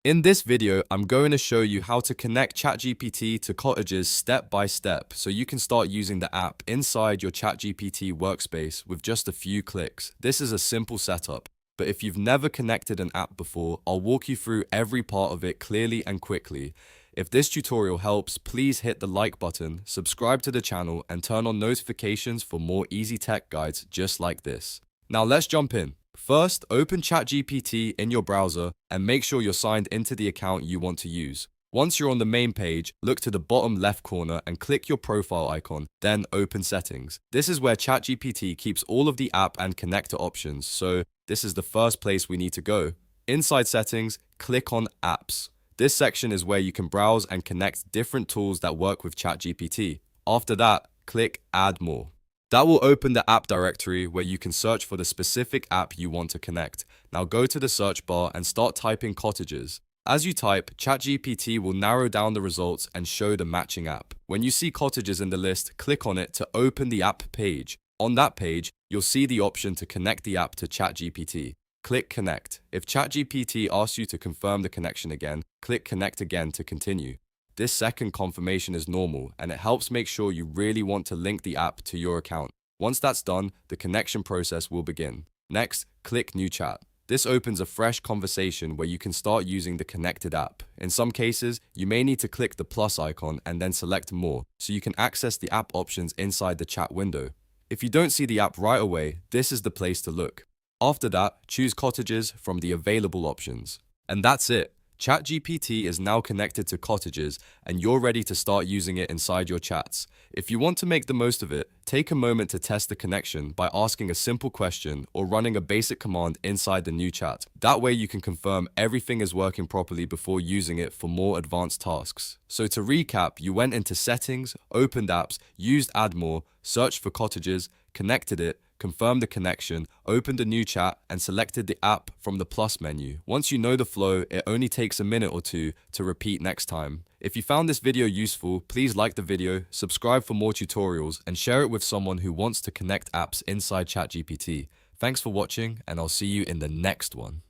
In this video, I'm going to show you how to connect ChatGPT to Cottages step by step so you can start using the app inside your ChatGPT workspace with just a few clicks. This is a simple setup, but if you've never connected an app before, I'll walk you through every part of it clearly and quickly. If this tutorial helps, please hit the like button, subscribe to the channel, and turn on notifications for more easy tech guides just like this. Now let's jump in. First, open ChatGPT in your browser and make sure you're signed into the account you want to use. Once you're on the main page, look to the bottom left corner and click your profile icon, then open settings. This is where ChatGPT keeps all of the app and connector options, so this is the first place we need to go. Inside settings, click on apps. This section is where you can browse and connect different tools that work with ChatGPT. After that, click add more. That will open the app directory where you can search for the specific app you want to connect. Now go to the search bar and start typing Cottages. As you type, ChatGPT will narrow down the results and show the matching app. When you see Cottages in the list, click on it to open the app page. On that page, you'll see the option to connect the app to ChatGPT. Click Connect. If ChatGPT asks you to confirm the connection again, click Connect again to continue. This second confirmation is normal, and it helps make sure you really want to link the app to your account. Once that's done, the connection process will begin. Next, click New Chat. This opens a fresh conversation where you can start using the connected app. In some cases, you may need to click the plus icon and then select More, so you can access the app options inside the chat window. If you don't see the app right away, this is the place to look. After that, choose Cottages from the available options. And that's it. ChatGPT is now connected to Cottages, and you're ready to start using it inside your chats. If you want to make the most of it, take a moment to test the connection by asking a simple question or running a basic command inside the new chat. That way you can confirm everything is working properly before using it for more advanced tasks. So to recap, you went into Settings, opened apps, used Add More, searched for Cottages, connected it, confirmed the connection, opened a new chat, and selected the app from the plus menu. Once you know the flow, it only takes a minute or two to repeat next time. If you found this video useful, please like the video, subscribe for more tutorials, and share it with someone who wants to connect apps inside ChatGPT. Thanks for watching, and I'll see you in the next one.